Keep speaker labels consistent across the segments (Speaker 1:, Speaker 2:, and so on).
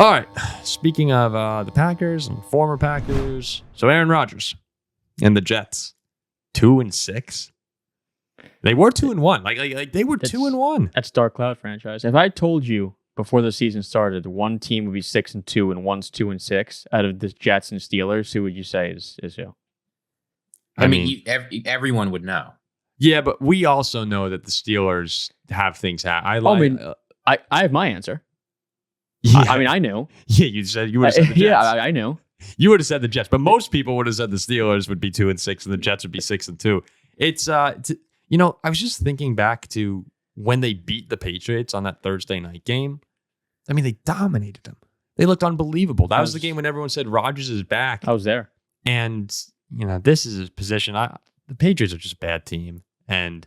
Speaker 1: All right. Speaking of the Packers and former Packers, so Aaron Rodgers and the Jets, 2-6. They were 2-1. Like they were 2-1.
Speaker 2: That's Dark Cloud franchise. If I told you before the season started, one team would be 6-2 and one's 2-6 out of the Jets and Steelers, who would you say is who?
Speaker 3: I mean, everyone would know.
Speaker 1: Yeah, but we also know that the Steelers have things happen.
Speaker 2: I have my answer.
Speaker 1: Yeah.
Speaker 2: I knew.
Speaker 1: Yeah, you would have said the Jets.
Speaker 2: Yeah, I knew.
Speaker 1: You would have said the Jets, but most people would have said the Steelers would be 2-6 and the Jets would be 6-2. It's I was just thinking back to when they beat the Patriots on that Thursday night game. I mean, they dominated them. They looked unbelievable. That was the game when everyone said Rodgers is back.
Speaker 2: I was there.
Speaker 1: And, this is his position. The Patriots are just a bad team. And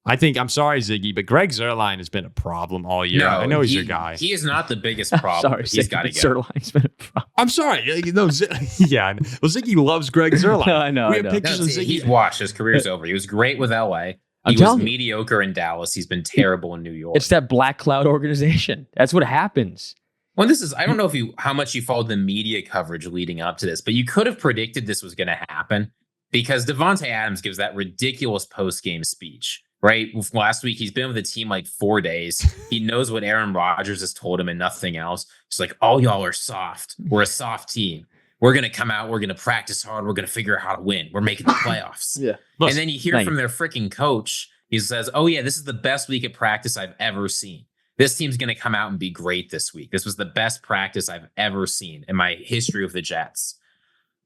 Speaker 1: I'm sorry, Ziggy, but Greg Zuerlein has been a problem all year.
Speaker 3: No,
Speaker 1: I know he's your guy.
Speaker 3: He is not the biggest problem.
Speaker 2: Sorry,
Speaker 3: he's got to go.
Speaker 2: Zuerlein's been a problem.
Speaker 1: I'm sorry. Yeah. Well, Ziggy loves Greg Zuerlein.
Speaker 2: I know.
Speaker 1: We have pictures of Ziggy.
Speaker 3: He's washed. His career's over. He was great with LA. He was mediocre in Dallas. He's been terrible in New York.
Speaker 2: It's that Black Cloud organization. That's what happens.
Speaker 3: Well, I don't know how much you followed the media coverage leading up to this, but you could have predicted this was going to happen because Devontae Adams gives that ridiculous post-game speech, right? Last week, he's been with the team like 4 days. He knows what Aaron Rodgers has told him and nothing else. It's like, all y'all are soft. We're a soft team. We're going to come out. We're going to practice hard. We're going to figure out how to win. We're making the playoffs.
Speaker 2: Yeah.
Speaker 3: And then you hear from their freaking coach. He says, oh, yeah, this is the best week of practice I've ever seen. This team's going to come out and be great this week. This was the best practice I've ever seen in my history of the Jets.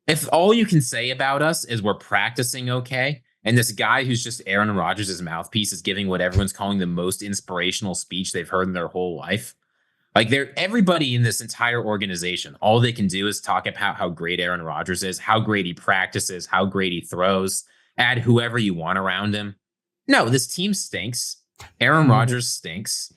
Speaker 3: If all you can say about us is we're practicing okay, and this guy who's just Aaron Rodgers' mouthpiece is giving what everyone's calling the most inspirational speech they've heard in their whole life, like everybody in this entire organization, all they can do is talk about how great Aaron Rodgers is, how great he practices, how great he throws, add whoever you want around him. No, this team stinks. Aaron Rodgers stinks.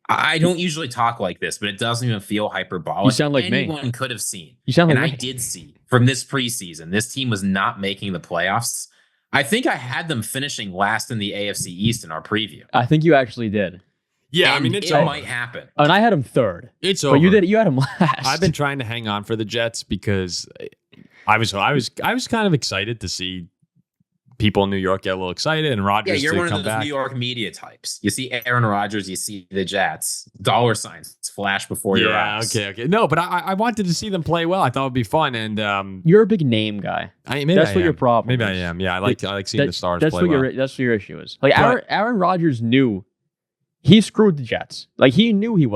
Speaker 3: I don't usually talk like this, but it doesn't even feel hyperbolic.
Speaker 2: You sound like me.
Speaker 3: Anyone could have seen.
Speaker 2: You sound like
Speaker 3: me.
Speaker 2: I
Speaker 3: did see from this preseason, this team was not making the playoffs. I think I had them finishing last in the AFC East in our preview.
Speaker 2: I think you actually did.
Speaker 1: Yeah,
Speaker 3: and
Speaker 1: it
Speaker 3: might happen.
Speaker 2: And I had him third.
Speaker 1: It's over.
Speaker 2: But you had him last.
Speaker 1: I've been trying to hang on for the Jets because I was kind of excited to see people in New York get a little excited and Rodgers
Speaker 3: you're
Speaker 1: to
Speaker 3: one
Speaker 1: come
Speaker 3: of those
Speaker 1: back.
Speaker 3: New York media types. You see Aaron Rodgers, you see the Jets, dollar signs flash before your eyes.
Speaker 1: Okay. No, but I wanted to see them play well. I thought it would be fun. And
Speaker 2: you're a big name guy.
Speaker 1: That's
Speaker 2: what your problem.
Speaker 1: Maybe
Speaker 2: is.
Speaker 1: I am. Yeah, I like seeing the stars play well.
Speaker 2: That's what your issue is. Like Aaron Rodgers knew he screwed the Jets. Like he knew he's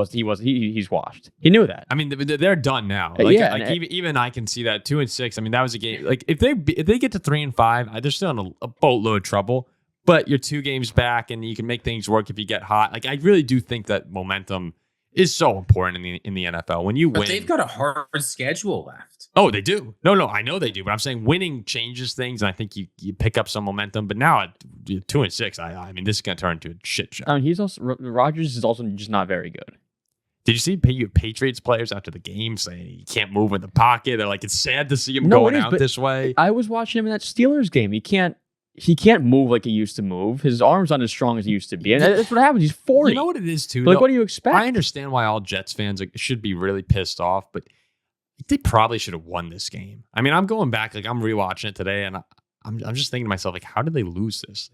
Speaker 2: washed. He knew that.
Speaker 1: I mean, they're done now. Even I can see that 2-6. I mean, that was a game. Like if they get to 3-5, they're still in a boatload of trouble. But you're 2 games back, and you can make things work if you get hot. Like I really do think that momentum is so important in the NFL. When you win,
Speaker 3: they've got a hard schedule left.
Speaker 1: Oh, they do. No, I know they do. But I'm saying winning changes things, and I think you pick up some momentum. But now at 2-6, I mean, this is going to turn into a shit show.
Speaker 2: Rodgers is also just not very good.
Speaker 1: Did you see Patriots players after the game saying he can't move in the pocket? They're like, it's sad to see him going out this way.
Speaker 2: I was watching him in that Steelers game. He can't move like he used to move. His arms aren't as strong as he used to be. And that's what happens. He's 40.
Speaker 1: You know what it is, too?
Speaker 2: Like, what do you expect?
Speaker 1: I understand why all Jets fans should be really pissed off, but they probably should have won this game. I mean, I'm going back, like I'm rewatching it today, and I'm just thinking to myself, like, how did they lose this?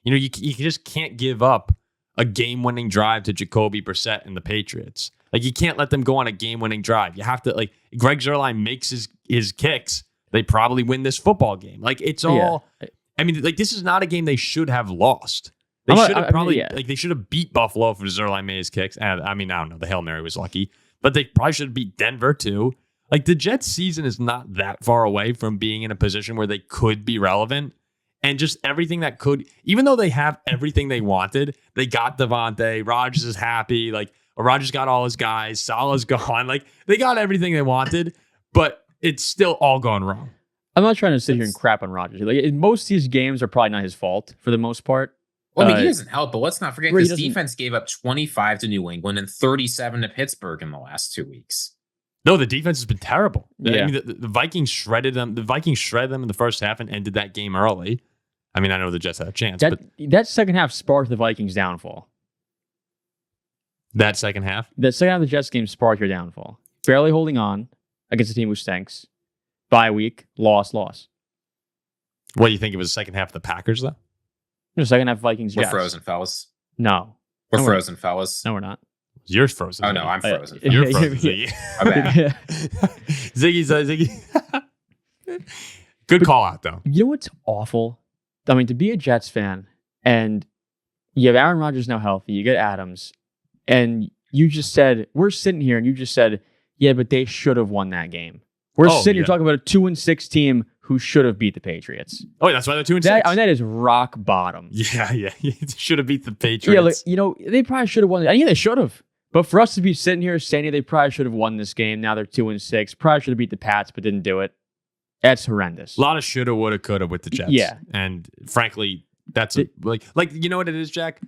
Speaker 1: You just can't give up a game-winning drive to Jacoby Brissett and the Patriots. Like, you can't let them go on a game-winning drive. You have to, like, Greg Zuerlein makes his kicks. They probably win this football game. Like, it's all. Yeah. I mean, like, this is not a game they should have lost. They should have they should have beat Buffalo if Zuerlein made his kicks. And I mean, I don't know. The Hail Mary was lucky, but they probably should have beat Denver too. Like, the Jets season is not that far away from being in a position where they could be relevant. And just everything that could, even though they have everything they wanted, they got Devontae, Rodgers is happy. Like, Rodgers got all his guys, Salah's gone. Like, they got everything they wanted, but it's still all gone wrong.
Speaker 2: I'm not trying to sit here and crap on Rodgers. Like, most of these games are probably not his fault for the most part.
Speaker 3: Well, I mean, he doesn't help, but let's not forget this defense gave up 25 to New England and 37 to Pittsburgh in the last 2 weeks.
Speaker 1: No, the defense has been terrible.
Speaker 2: Yeah.
Speaker 1: I mean, the Vikings shredded them. The Vikings shredded them in the first half and ended that game early. I mean, I know the Jets had a chance, but
Speaker 2: that second half sparked the Vikings' downfall.
Speaker 1: That second half?
Speaker 2: The second half of the Jets game sparked your downfall. Barely holding on against a team who stinks. Bye week, loss.
Speaker 1: What do you think it was the second half of the Packers, though?
Speaker 2: The second half Vikings
Speaker 3: We're
Speaker 2: Jets.
Speaker 3: frozen, fellas.
Speaker 2: No.
Speaker 3: We're
Speaker 2: No,
Speaker 3: frozen, fellas.
Speaker 2: No, we're not.
Speaker 1: Yours frozen.
Speaker 3: Oh, no,
Speaker 1: Ziggy.
Speaker 3: I'm frozen.
Speaker 1: You're frozen, Ziggy.
Speaker 3: My bad.
Speaker 1: Ziggy. Good call out, though.
Speaker 2: You know what's awful? I mean, to be a Jets fan and you have Aaron Rodgers now healthy, you get Adams, and you just said, we're sitting here and you just said, yeah, but they should have won that game. We're sitting here talking about a 2-6 team who should have beat the Patriots.
Speaker 1: Oh, that's why they're 2-6.
Speaker 2: I mean, that is rock bottom.
Speaker 1: Yeah. Should have beat the Patriots.
Speaker 2: Yeah, like, you know, they probably should have won. Yeah, they should have. But for us to be sitting here saying they probably should have won this game, now they're 2-6. Probably should have beat the Pats, but didn't do it. That's horrendous.
Speaker 1: A lot of shoulda, woulda, coulda with the Jets.
Speaker 2: Yeah.
Speaker 1: And frankly, that's like you know what it is, Jack?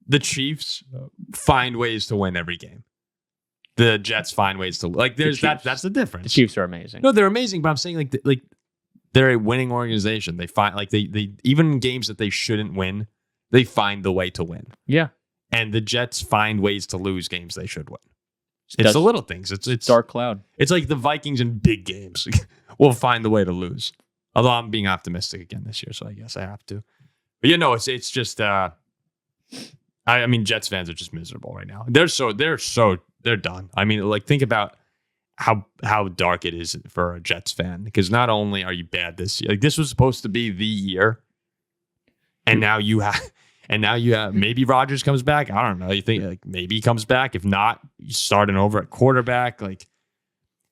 Speaker 1: The Chiefs find ways to win every game. The Jets find ways to there's that's the difference.
Speaker 2: The Chiefs are amazing.
Speaker 1: No, they're amazing, but I'm saying like they're a winning organization. They find they even in games that they shouldn't win, they find the way to win.
Speaker 2: Yeah.
Speaker 1: And the Jets find ways to lose games they should win. It's the little things. It's
Speaker 2: dark cloud.
Speaker 1: It's like the Vikings in big games will find the way to lose. Although I'm being optimistic again this year, so I guess I have to. But it's just I mean Jets fans are just miserable right now. They're done. I mean, like think about how dark it is for a Jets fan because not only are you bad this year, like this was supposed to be the year, and now you have maybe Rodgers comes back. I don't know. You think like maybe he comes back? If not, you starting over at quarterback. Like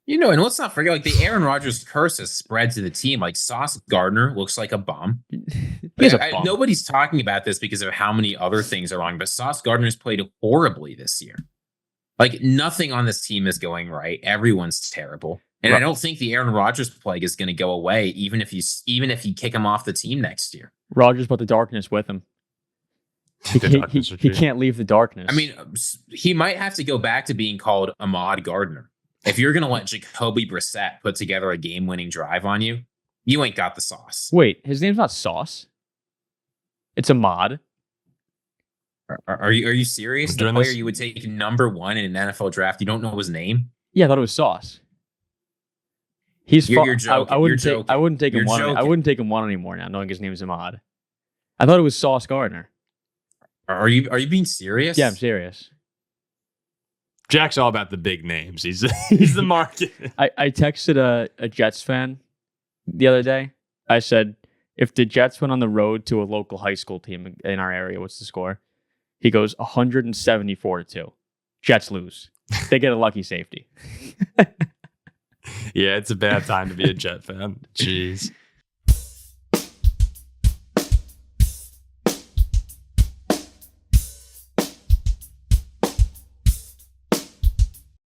Speaker 3: and let's not forget, like the Aaron Rodgers curse has spread to the team. Like Sauce Gardner looks like a bum. Nobody's talking about this because of how many other things are wrong, but Sauce Gardner's played horribly this year. Like nothing on this team is going right. Everyone's terrible. And I don't think the Aaron Rodgers plague is going to go away, even if you kick him off the team next year.
Speaker 2: Rodgers brought the darkness with him. He can't leave the darkness.
Speaker 3: I mean, he might have to go back to being called Ahmad Gardner. If you're going to let Jacoby Brissett put together a game-winning drive on you, you ain't got the sauce.
Speaker 2: Wait, his name's not Sauce. It's Ahmad.
Speaker 3: Are you serious? The player you would take number 1 in an NFL draft, you don't know his name?
Speaker 2: Yeah, I thought it was Sauce.
Speaker 3: You're joking.
Speaker 2: I wouldn't take him one. I wouldn't take him one anymore now, knowing his name's Ahmad. I thought it was Sauce Gardner.
Speaker 3: Are you being serious?
Speaker 2: Yeah, I'm serious.
Speaker 1: Jack's all about the big names. He's the market.
Speaker 2: I texted a Jets fan the other day. I said, if the Jets went on the road to a local high school team in our area, what's the score? He goes 174-2. Jets lose. They get a lucky safety.
Speaker 1: Yeah, it's a bad time to be a Jet fan. Jeez.